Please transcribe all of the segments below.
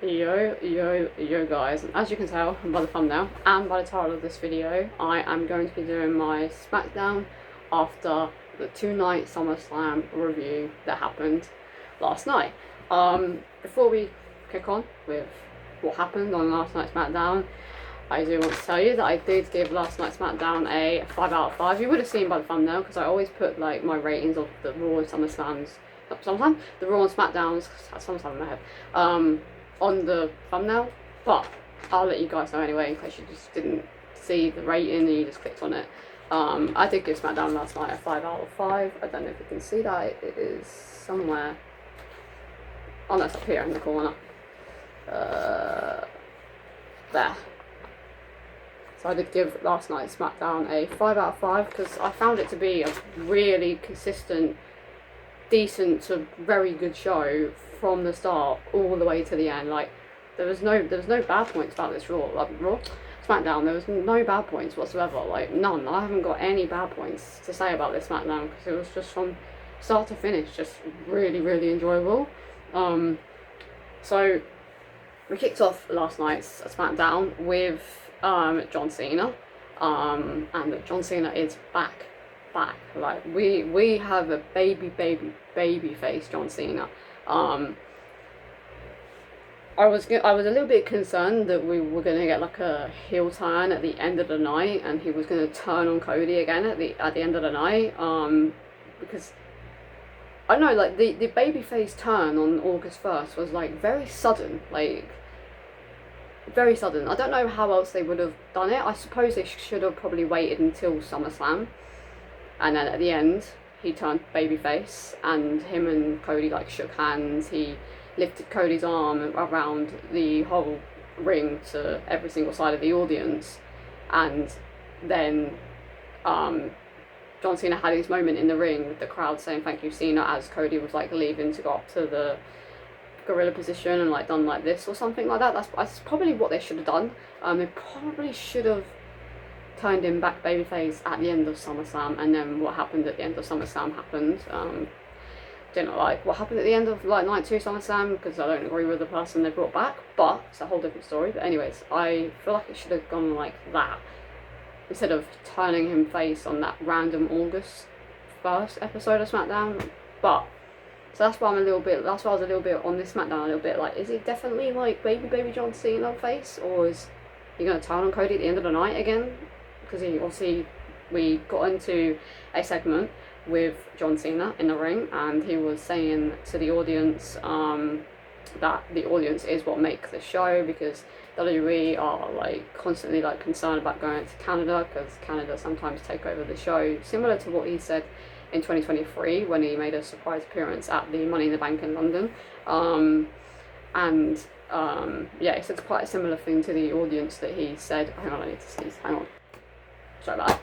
Yo guys, and as you can tell by the thumbnail and by the title of this video, I am going to be doing my Smackdown after the 2-night Summerslam review that happened last night. Before we kick on with what happened on last night's Smackdown, I do want to tell you that I did give last night's Smackdown a 5 out of 5. You would have seen by the thumbnail because I always put like my ratings of the Raw and SummerSlams, sometimes the Raw and SmackDowns, sometimes in my head, on the thumbnail, but I'll let you guys know anyway in case you just didn't see the rating and you just clicked on it. I did give Smackdown last night a 5 out of 5. I don't know if you can see that, it is somewhere. Oh no, it's up here in the corner. There. So I did give last night's Smackdown a 5 out of 5 because I found it to be a really consistent, decent to very good show from the start all the way to the end. Like there was no bad points about this Raw Smackdown. There was no bad points whatsoever, like none. I haven't got any bad points to say about this Smackdown because it was just from start to finish just really enjoyable. So we kicked off last night's Smackdown with John Cena, and John Cena is back. Like we have a baby face John Cena. I was a little bit concerned that we were gonna get like a heel turn at the end of the night, and he was gonna turn on Cody again at the end of the night. Because I don't know, like the babyface turn on August 1st was like very sudden, like very sudden. I don't know how else they would have done it. I suppose they should have probably waited until SummerSlam, and then at the end he turned babyface, and him and Cody like shook hands. He lifted Cody's arm around the whole ring to every single side of the audience, and then John Cena had his moment in the ring with the crowd saying thank you Cena as Cody was like leaving to go up to the gorilla position and like done like this or something like that. That's probably what they should have done. They probably should have turned him back babyface at the end of SummerSlam, and then what happened at the end of SummerSlam happened. Didn't like what happened at the end of like night 2 SummerSlam because I don't agree with the person they brought back, but it's a whole different story. But anyways, I feel like it should have gone like that instead of turning him face on that random August 1st episode of SmackDown. But so that's why I was a little bit on this SmackDown a little bit like, is it definitely like baby John Cena face, or is he gonna turn on Cody at the end of the night again? Because we got into a segment with John Cena in the ring, and he was saying to the audience that the audience is what makes the show, because WWE are like constantly like concerned about going to Canada because Canada sometimes take over the show, similar to what he said in 2023 when he made a surprise appearance at the Money in the Bank in London. Yeah, he said quite a similar thing to the audience that he said. Hang on, I need to sneeze. Hang on. Sorry about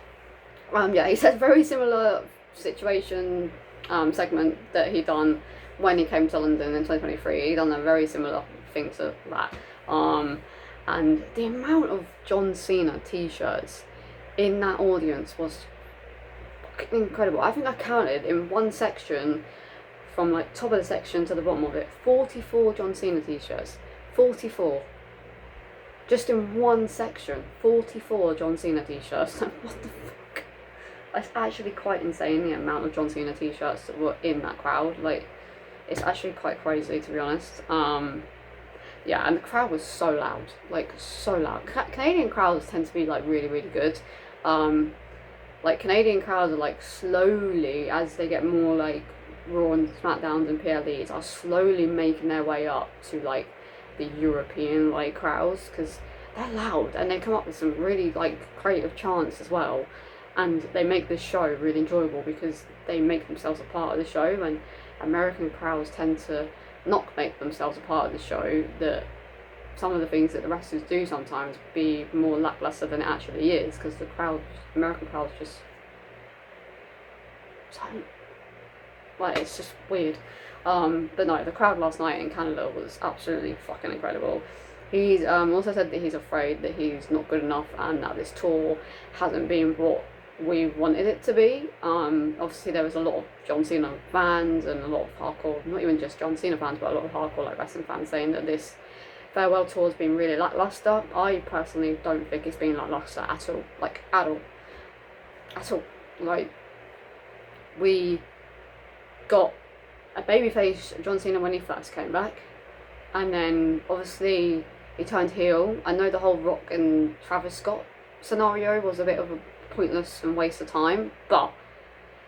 that. Yeah, he said very similar situation segment that he done when he came to London in 2023. He done a very similar thing to that. And the amount of John Cena t-shirts in that audience was fucking incredible. I think I counted in one section, from like top of the section to the bottom of it, 44 John Cena t-shirts. 44. Just in one section, 44 John Cena t-shirts. What the fuck? It's actually quite insane, the amount of John Cena t-shirts that were in that crowd. Like, it's actually quite crazy, to be honest. Yeah, and the crowd was so loud, like so loud. Canadian crowds tend to be like really good. Like Canadian crowds are like slowly, as they get more like Raw and Smackdowns and PLEs, are slowly making their way up to like the European like crowds, because they're loud and they come up with some really like creative chants as well, and they make this show really enjoyable because they make themselves a part of the show, and American crowds tend to not make themselves a part of the show, that some of the things that the wrestlers do sometimes be more lackluster than it actually is, because the American crowds just don't, like, it's just weird. But no, the crowd last night in Canada was absolutely fucking incredible. He's also said that he's afraid that he's not good enough and that this tour hasn't been what we wanted it to be. Obviously there was a lot of John Cena fans and a lot of hardcore, not even just John Cena fans, but a lot of hardcore like wrestling fans saying that this farewell tour's been really lackluster. I personally don't think it's been lackluster at all. Like, at all. At all. Like, we got a babyface John Cena when he first came back, and then obviously he turned heel. I know the whole Rock and Travis Scott scenario was a bit of a pointless and waste of time, but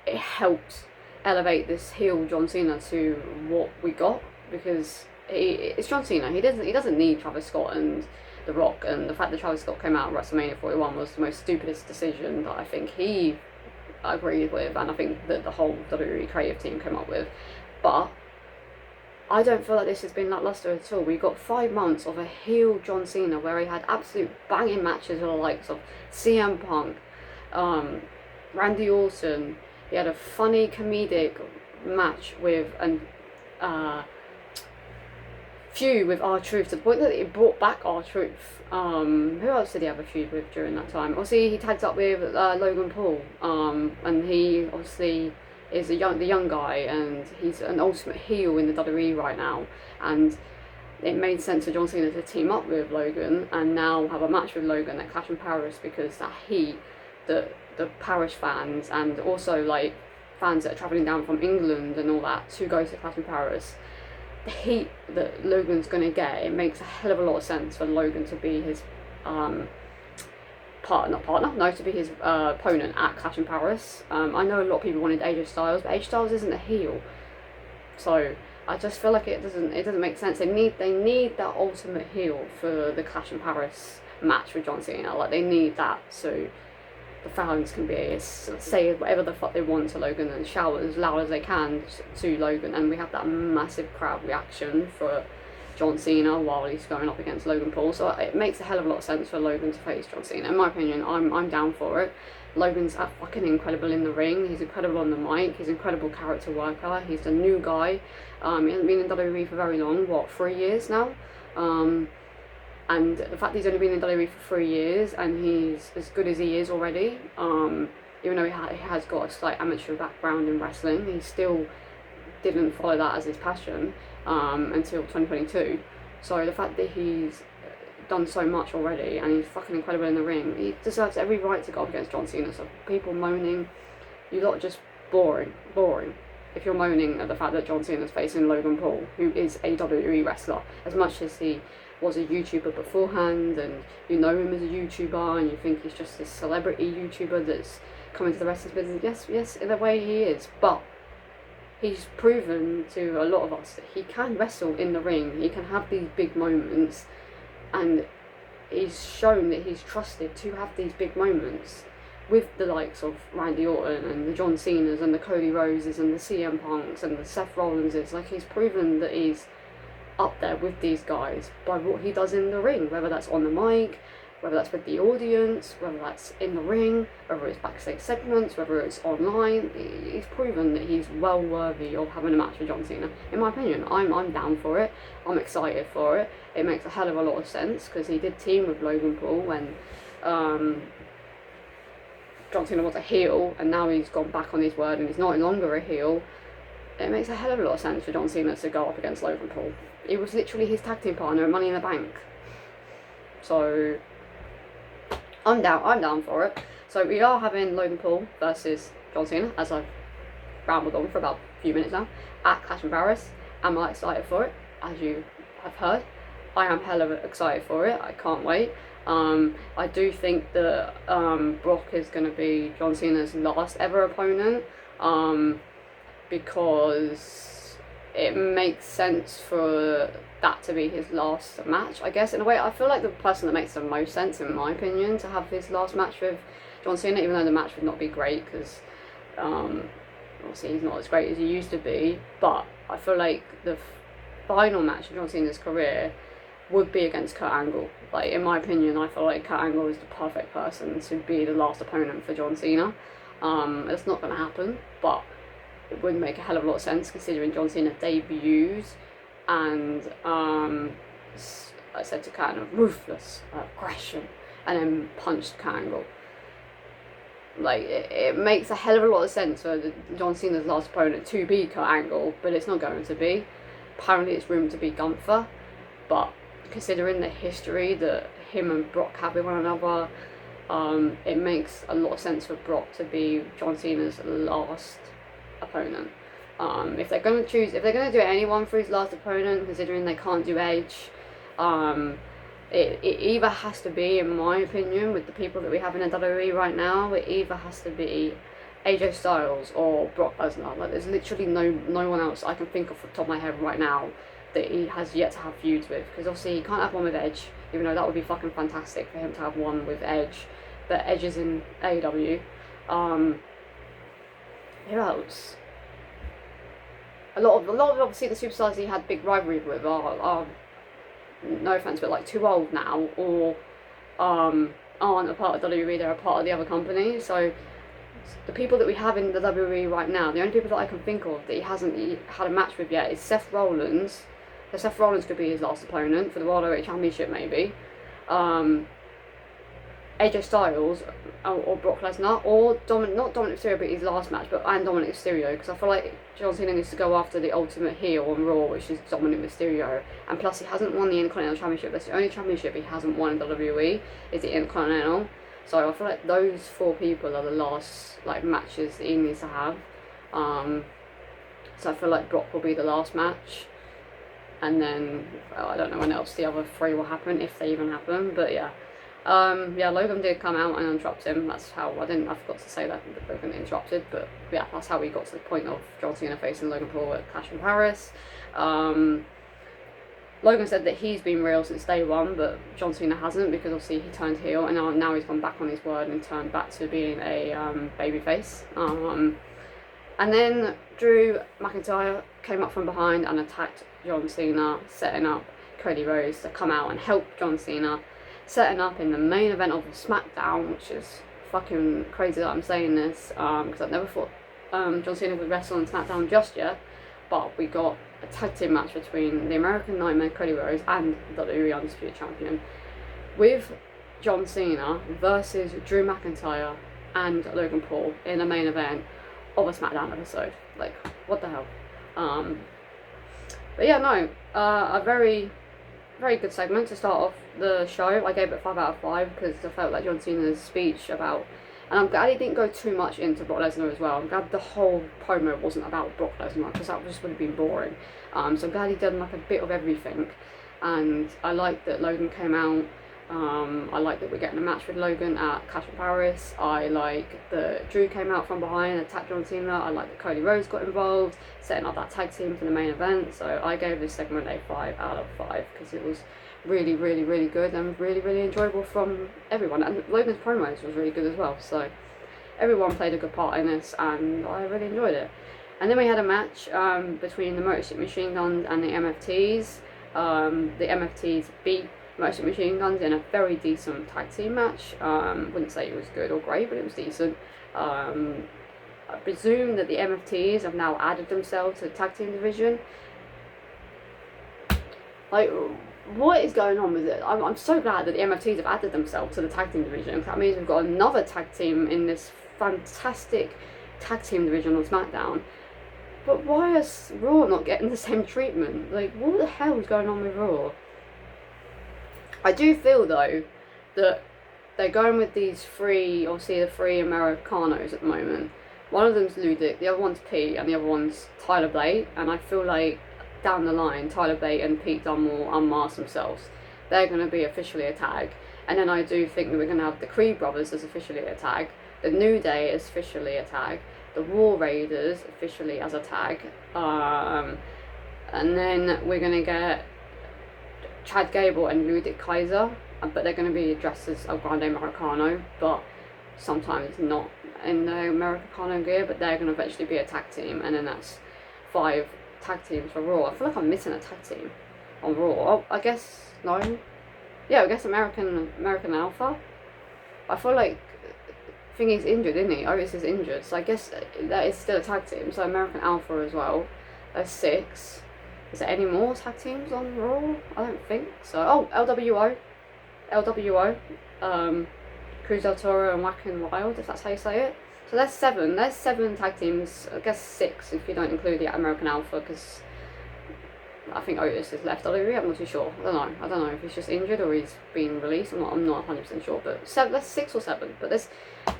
it helped elevate this heel John Cena to what we got, because it's John Cena. He doesn't need Travis Scott and The Rock, and the fact that Travis Scott came out at WrestleMania 41 was the most stupidest decision that I think he agreed with, and I think that the whole WWE creative team came up with. But I don't feel like this has been lackluster at all. We got 5 months of a heel John Cena where he had absolute banging matches with the likes of CM Punk, Randy Orton. He had a funny comedic match with an feud with R-Truth, to the point that he brought back R-Truth. Who else did he have a feud with during that time? Obviously he tagged up with Logan Paul, and he obviously is the young guy, and he's an ultimate heel in the WWE right now, and it made sense for John Cena to team up with Logan and now have a match with Logan at Clash in Paris, because that heat that the Paris fans, and also like fans that are travelling down from England and all that to go to Clash in Paris, the heat that Logan's going to get, it makes a hell of a lot of sense for Logan to be his to be his opponent at Clash in Paris. I know a lot of people wanted AJ Styles, but AJ Styles isn't a heel, so I just feel like it doesn't make sense. They need that ultimate heel for the Clash in Paris match with John Cena. Like, they need that, so the fans can say whatever the fuck they want to Logan and shout as loud as they can to Logan, and we have that massive crowd reaction for John Cena while he's going up against Logan Paul. So it makes a hell of a lot of sense for Logan to face John Cena. In my opinion, I'm down for it. Logan's fucking incredible in the ring. He's incredible on the mic. He's an incredible character worker. He's a new guy. He hasn't been in WWE for very long. 3 years now? And the fact that he's only been in WWE for 3 years and he's as good as he is already, even though he has got a slight amateur background in wrestling, he still didn't follow that as his passion until 2022. So the fact that he's done so much already and he's fucking incredible in the ring, he deserves every right to go up against John Cena. So people moaning, you lot are just boring. If you're moaning at the fact that John Cena's facing Logan Paul, who is a WWE wrestler, as much as he was a YouTuber beforehand, and you know him as a YouTuber and you think he's just this celebrity YouTuber that's come into the wrestling business. Yes, in a way he is, but he's proven to a lot of us that he can wrestle in the ring. He can have these big moments, and he's shown that he's trusted to have these big moments with the likes of Randy Orton and the John Cenas and the Cody Rhoses and the CM Punks and the Seth Rollinses. Like, he's proven that he's up there with these guys by what he does in the ring, whether that's on the mic, whether that's with the audience, whether that's in the ring, whether it's backstage segments, whether it's online. He's proven that he's well worthy of having a match with John Cena. In my opinion, I'm down for it. I'm excited for it. It makes a hell of a lot of sense, because he did team with Logan Paul when John Cena was a heel, and now he's gone back on his word and he's no longer a heel. It makes a hell of a lot of sense for John Cena to go up against Logan Paul. He was literally his tag team partner at Money in the Bank. So I'm down for it. So we are having Logan Paul versus John Cena, as I've rambled on for about a few minutes now, at Clash in Paris. Am I excited for it? As you have heard, I am hella excited for it. I can't wait. I do think that Brock is going to be John Cena's last ever opponent, because it makes sense for that to be his last match, I guess. In a way, I feel like the person that makes the most sense, in my opinion, to have his last match with John Cena, even though the match would not be great, because obviously he's not as great as he used to be, but I feel like the final match of John Cena's career would be against Kurt Angle. Like, in my opinion, I feel like Kurt Angle is the perfect person to be the last opponent for John Cena. It's not going to happen, but it would make a hell of a lot of sense, considering John Cena debuts and I said to kind of ruthless aggression, and then punched Kurt Angle. Like, it makes a hell of a lot of sense for John Cena's last opponent to be Kurt Angle, but it's not going to be. Apparently it's rumored to be Gunther, but considering the history that him and Brock have with one another, it makes a lot of sense for Brock to be John Cena's last opponent. If they're gonna do anyone for his last opponent, considering they can't do Edge, it either has to be, in my opinion, with the people that we have in the WWE right now, it either has to be AJ Styles or Brock Lesnar. Like, there's literally no one else I can think of off the top of my head right now that he has yet to have feuds with, because obviously he can't have one with Edge, even though that would be fucking fantastic for him to have one with Edge, but Edge is in AEW. Who else? A lot of obviously the superstars he had big rivalries with are no offense, but like too old now, or aren't a part of WWE, they're a part of the other company. So the people that we have in the WWE right now, the only people that I can think of that he hasn't had a match with yet is Seth Rollins. So Seth Rollins could be his last opponent for the World Heavyweight Championship, maybe. AJ Styles or Brock Lesnar, or not Dominic Mysterio, but his last match, and Dominic Mysterio, because I feel like John Cena needs to go after the ultimate heel on Raw, which is Dominic Mysterio, and plus he hasn't won the Intercontinental Championship. That's the only championship he hasn't won in WWE, is the Intercontinental. So I feel like those 4 people are the last matches that he needs to have. So I feel like Brock will be the last match, and then I don't know when else the other 3 will happen, if they even happen. But yeah. Logan did come out and interrupt him. That's how, I forgot to say that Logan interrupted, but yeah, that's how we got to the point of John Cena facing Logan Paul at Clash in Paris. Logan said that he's been real since day one, but John Cena hasn't, because obviously he turned heel, and now he's gone back on his word and turned back to being a babyface. And then Drew McIntyre came up from behind and attacked John Cena, setting up Cody Rhodes to come out and help John Cena, setting up in the main event of Smackdown, which is fucking crazy that I'm saying this, because I've never thought John Cena would wrestle on Smackdown just yet, but we got a tag team match between the American Nightmare Cody Rhodes and the WWE Undisputed Champion, with John Cena versus Drew McIntyre and Logan Paul in the main event of a Smackdown episode. Like, what the hell? But yeah, no, a very good segment to start off the show. I gave it 5 out of 5 because I felt like John Cena's speech about, and I'm glad he didn't go too much into Brock Lesnar as well. I'm glad the whole promo wasn't about Brock Lesnar, because that just would have been boring. So I'm glad he done like a bit of everything, and I like that Logan came out. I like that we're getting a match with Logan at Clash in Paris. I like that Drew came out from behind and attacked John Cena. I like that Cody Rhodes got involved, setting up that tag team for the main event. So I gave this segment a 5 out of 5 because it was really good and really enjoyable from everyone. And Logan's promos was really good as well. So everyone played a good part in this, and I really enjoyed it. And then we had a match between the Motor City Machine Guns and the MFTs. The MFTs beat Motor City Machine Guns in a very decent tag team match. Wouldn't say it was good or great, but it was decent. I presume that the MFTs have now added themselves to the tag team division. Like, what is going on with it? I'm so glad that the MFTs have added themselves to the tag team division. That means we've got another tag team in this fantastic tag team division on SmackDown. But why is Raw not getting the same treatment? Like, what the hell is going on with Raw? I do feel, though, that they're going with these 3, obviously the 3 Americanos at the moment. One of them's Ludic, the other one's Pete, and the other one's Tyler Bate. And I feel like down the line, Tyler Bate and Pete Dunne will unmask themselves. They're going to be officially a tag. And then I do think that we're going to have the Creed brothers as officially a tag, the New Day as officially a tag, the War Raiders officially as a tag, and then we're going to get Chad Gable and Ludwig Kaiser, but they're going to be dressed as El Grande Americano, but sometimes not in the Americano gear, but they're going to eventually be a tag team, and then that's 5 tag teams for Raw. I feel like I'm missing a tag team on Raw. Oh, I guess, no. Yeah, I guess American Alpha. I feel like Thingy's injured, isn't he? Otis is injured, so I guess that is still a tag team, so American Alpha as well. That's 6. Is there any more tag teams on Raw? I don't think so. Oh, LWO. Cruz del Toro and Wack and Wild, if that's how you say it. So there's 7. There's 7 tag teams. I guess 6 if you don't include the American Alpha, because I think Otis has left WWE. I'm not too sure. I don't know if he's just injured or he's been released. I'm not 100% sure. But that's 6 or 7. But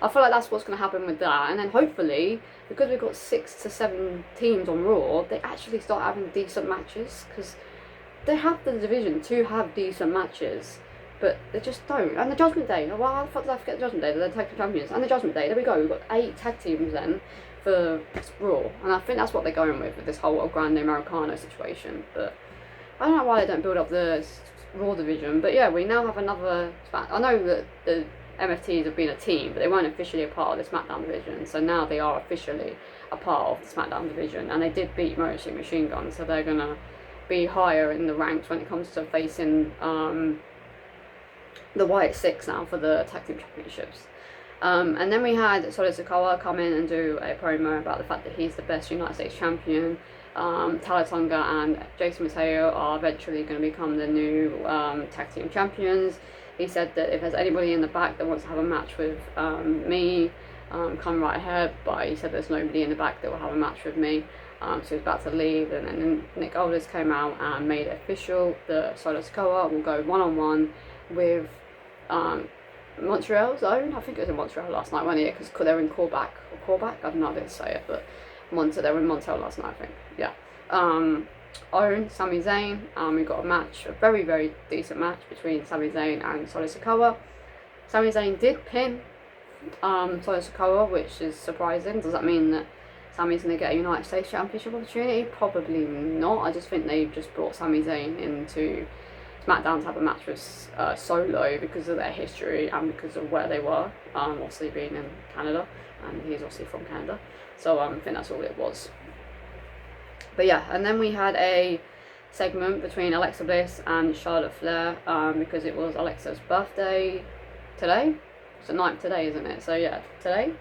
I feel like that's what's going to happen with that. And then hopefully, because we've got 6 to 7 teams on Raw, they actually start having decent matches, because they have the division to have decent matches, but they just don't. And the Judgment Day, well, how the fuck did I forget the Judgment Day? They're tag team champions. And the Judgment Day, there we go. We've got 8 tag teams then for Raw, and I think that's what they're going with this whole Grande Americano situation. But I don't know why they don't build up the Raw division. But yeah, we now have another. I know that the MFTs have been a team, but they weren't officially a part of the SmackDown division. So now they are officially a part of the SmackDown division, and they did beat Motor City Machine Gun, so they're gonna be higher in the ranks when it comes to facing the Wyatt Six now for the tag team championships. And then we had Solo Sikoa come in and do a promo about the fact that he's the best United States champion. Talatonga and Jason Mateo are eventually going to become the new tag team champions. He said that if there's anybody in the back that wants to have a match with me, come right ahead, but he said there's nobody in the back that will have a match with me. So he was about to leave, and then Nick Aldis came out and made it official that Solo Sikoa will go one-on-one with Montreal's own. I think it was in Montreal last night, wasn't it? Because they're in Corbac. I don't know how to say it, but they were in Montreal last night, I think. Yeah. Own Sami Zayn. We got a match, a very, very decent match between Sami Zayn and Solo Sikoa. Sami Zayn did pin Solo Sikoa, which is surprising. Does that mean that Sami's going to get a United States Championship opportunity? Probably not. I just think they've just brought Sami Zayn into SmackDown to have a match with Solo because of their history and because of where they were, obviously being in Canada, and he's obviously from Canada, so I think that's all it was. But yeah, and then we had a segment between Alexa Bliss and Charlotte Flair, because it was Alexa's birthday today. It's the 9th today, isn't it? So yeah, today.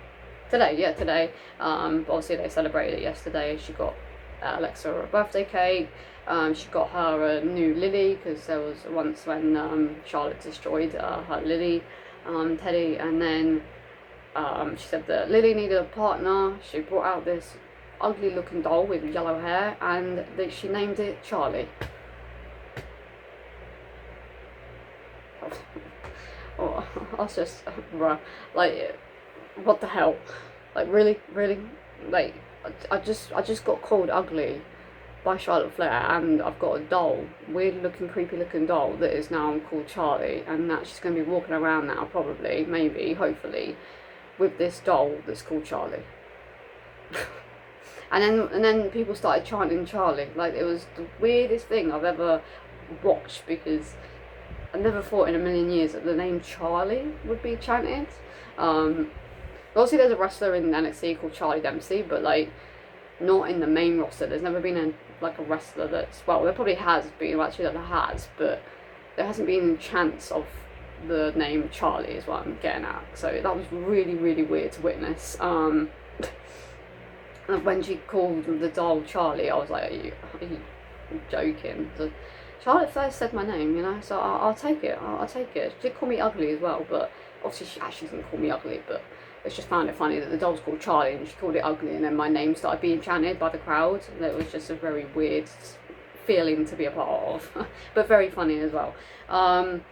Obviously they celebrated it yesterday. She got Alexa a birthday cake. She got her a new Lily, because there was once when Charlotte destroyed her Lily teddy, and then she said that Lily needed a partner. She brought out this ugly looking doll with yellow hair, and she named it Charlie. Oh, I was just, bruh, like, what the hell? Like, really, like, I just got called ugly by Charlotte Flair, and I've got a doll, weird looking, creepy looking doll that is now called Charlie, and that she's going to be walking around now, probably, maybe, hopefully, with this doll that's called Charlie. and then people started chanting Charlie. Like, it was the weirdest thing I've ever watched, because I never thought in a million years that the name Charlie would be chanted. Obviously there's a wrestler in NXT called Charlie Dempsey, but like, not in the main roster. There's never been a wrestler that's, well, there probably has been, actually there has, but there hasn't been a chance of the name Charlie, is what I'm getting at. So that was really, really weird to witness. And when she called the doll Charlie, I was like, are you joking? So Charlotte first said my name, you know, so I'll take it. I'll take it. She did call me ugly as well, but obviously she actually didn't call me ugly, but I just found it funny that the doll's called Charlie and she called it ugly, and then my name started being chanted by the crowd. That was just a very weird feeling to be a part of, but very funny as well. And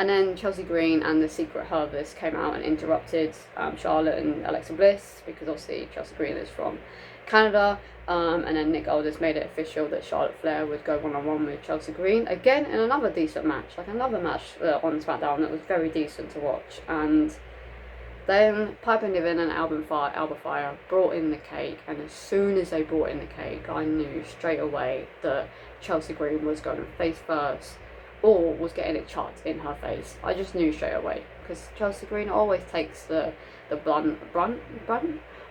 then Chelsea Green and the Secret Harvest came out and interrupted Charlotte and Alexa Bliss, because obviously Chelsea Green is from Canada, and then Nick Aldis made it official that Charlotte Flair would go one-on-one with Chelsea Green, again in another decent match, another match on SmackDown that was very decent to watch. And then Piper Niven and Alba Fire brought in the cake, and as soon as they brought in the cake, I knew straight away that Chelsea Green was going face first, or was getting it chucked in her face. I just knew straight away, because Chelsea Green always takes the brunt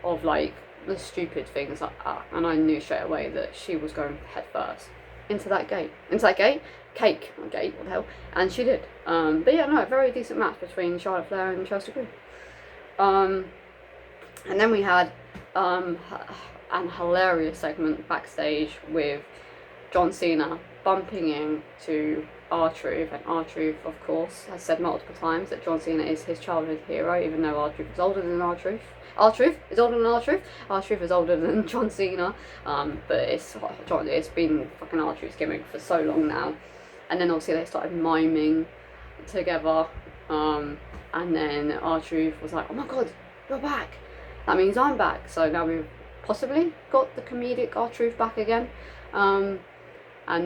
of like the stupid things like that, and I knew straight away that she was going head first into that gate, cake, not gate, what the hell, and she did. But yeah, no, a very decent match between Charlotte Flair and Chelsea Green. And then we had an hilarious segment backstage with John Cena bumping into R-Truth, and R-Truth, of course, has said multiple times that John Cena is his childhood hero, even though R-Truth is older than R-Truth. R-Truth is older than R-Truth. R-Truth is older than John Cena. But it's been fucking R-Truth's gimmick for so long now. And then obviously they started miming together. And then R-Truth was like, oh my god, you're back. That means I'm back. So now we've possibly got the comedic R-Truth back again. And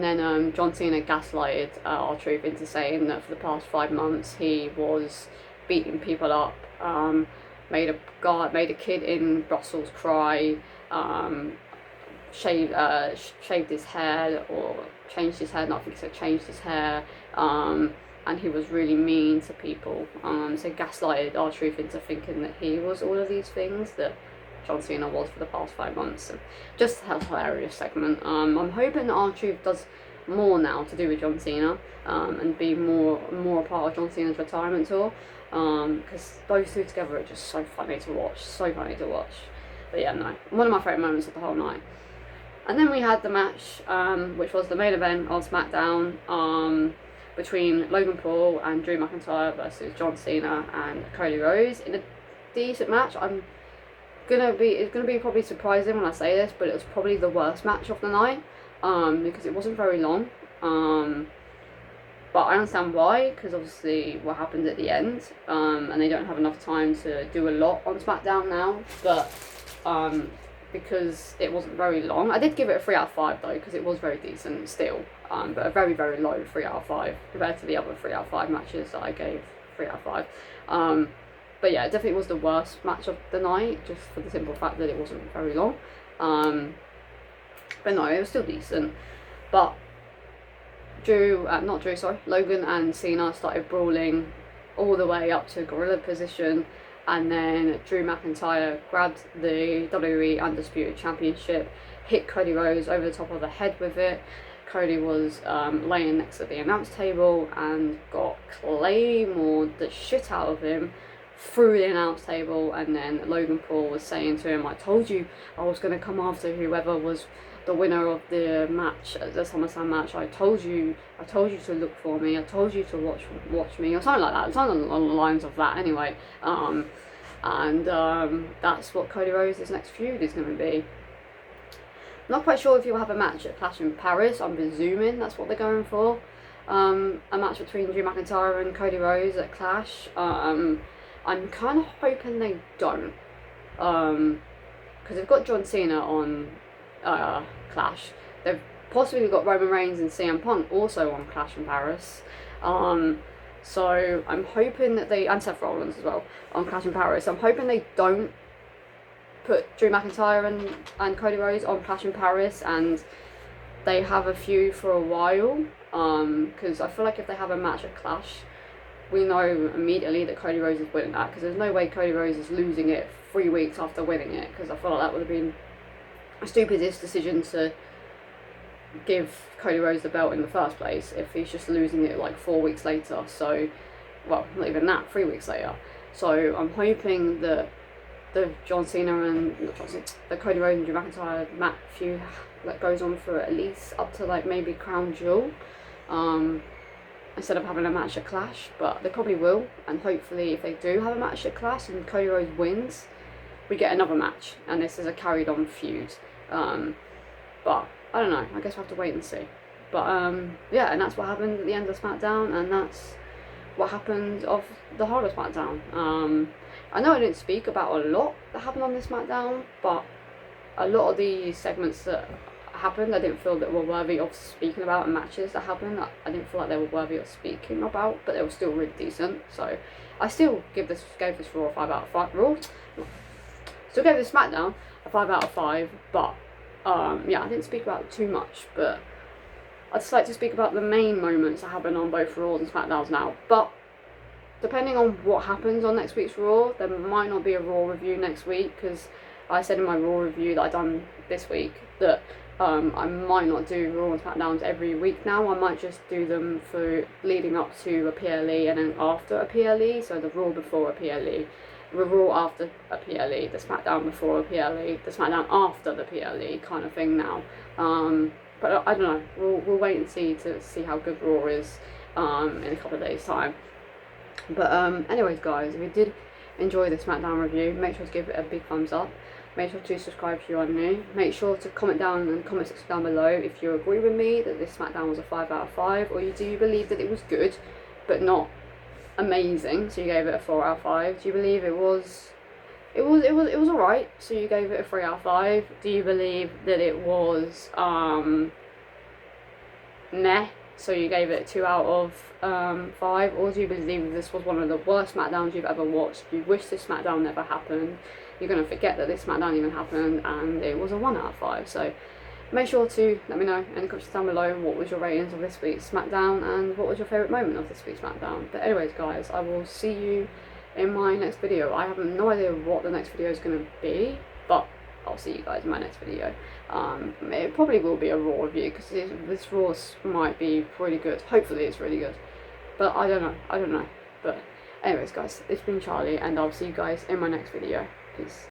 then John Cena gaslighted R-Truth into saying that for the past 5 months he was beating people up, made a kid in Brussels cry, shaved his hair, or changed his hair, not I think he said changed his hair, and he was really mean to people, so gaslighted R-Truth into thinking that he was all of these things that John Cena was for the past 5 months. And just a hilarious segment. I'm hoping that R-Truth does more now to do with John Cena, and be more a part of John Cena's retirement tour, because those two together are just so funny to watch, But yeah, no, one of my favourite moments of the whole night. And then we had the match, which was the main event on Smackdown, between Logan Paul and Drew McIntyre versus John Cena and Cody Rhodes in a decent match. It's gonna be probably surprising when I say this, but it was probably the worst match of the night, because it wasn't very long. But I understand why, because obviously what happened at the end, and they don't have enough time to do a lot on SmackDown now. But because it wasn't very long, I did give it a 3 out of 5 though, because it was very decent still. But a very, very low 3 out of 5 compared to the other 3 out of 5 matches that I gave 3 out of 5. But yeah, it definitely was the worst match of the night, just for the simple fact that it wasn't very long. But no, it was still decent. But Logan and Cena started brawling all the way up to gorilla position, and then Drew McIntyre grabbed the WWE Undisputed Championship, hit Cody Rhodes over the top of the head with it. Cody was laying next to the announce table and got Claymored the shit out of him through the announce table, and then Logan Paul was saying to him, I told you I was going to come after whoever was the winner of the match, the Summerslam match. I told you to look for me, I told you to watch me, or something like that, something along the lines of that anyway. That's what Cody Rhodes' next feud is going to be. Not quite sure if you'll have a match at Clash in Paris. I'm presuming that's what they're going for. A match between Drew McIntyre and Cody Rhodes at Clash. I'm kind of hoping they don't, because they've got John Cena on Clash. They've possibly got Roman Reigns and CM Punk also on Clash in Paris. So I'm hoping that and Seth Rollins as well on Clash in Paris. I'm hoping they don't put Drew McIntyre and Cody Rhodes on Clash in Paris, and they have a feud for a while. Because I feel like if they have a match at Clash, we know immediately that Cody Rhodes is winning that, because there's no way Cody Rhodes is losing it 3 weeks after winning it, because I feel like that would have been a stupidest decision to give Cody Rhodes the belt in the first place if he's just losing it like 4 weeks later. So, well, not even that, 3 weeks later. So I'm hoping that the Cody Rhodes and Drew McIntyre match feud that goes on for at least up to like maybe Crown Jewel, instead of having a match at Clash. But they probably will, and hopefully if they do have a match at Clash and Cody Rhodes wins, we get another match and this is a carried on feud. But I don't know, I guess we'll have to wait and see. But yeah, and that's what happened at the end of SmackDown, and that's what happened of the whole of SmackDown. I know I didn't speak about a lot that happened on this SmackDown, but a lot of the segments that happened I didn't feel that were worthy of speaking about, and matches that happened I didn't feel like they were worthy of speaking about, but they were still really decent. So I still gave this Raw a 5 out of 5. Still gave this SmackDown a 5 out of 5, but yeah, I didn't speak about it too much, but I'd just like to speak about the main moments that happened on both Raws and SmackDowns now. But depending on what happens on next week's Raw, there might not be a Raw review next week, because I said in my Raw review that I done this week that I might not do Raw and SmackDowns every week now. I might just do them for leading up to a PLE and then after a PLE, so the Raw before a PLE, the Raw after a PLE, the SmackDown before a PLE, the SmackDown after the PLE kind of thing now. but I don't know. We'll wait and see to see how good Raw is in a couple of days' time. But anyways, guys, if you did enjoy the SmackDown review, make sure to give it a big thumbs up. Make sure to subscribe if you are new. Make sure to comment down in the comment section down below if you agree with me that this SmackDown was a 5 out of 5, or do you believe that it was good but not amazing, so you gave it a 4 out of 5. Do you believe it was alright, so you gave it a 3 out of 5? Do you believe that it was meh, so you gave it 2 out of 5? Or do you believe this was one of the worst SmackDowns you've ever watched? You wish this SmackDown never happened. You're going to forget that this SmackDown even happened, and it was a 1 out of 5. So make sure to let me know in the comments down below what was your ratings of this week's SmackDown and what was your favourite moment of this week's SmackDown. But anyways, guys, I will see you in my next video. I have no idea what the next video is going to be, but I'll see you guys in my next video. It probably will be a Raw review, because this Raw might be really good. Hopefully it's really good, but I don't know. But anyways, guys, it's been Charlie, and I'll see you guys in my next video. Peace.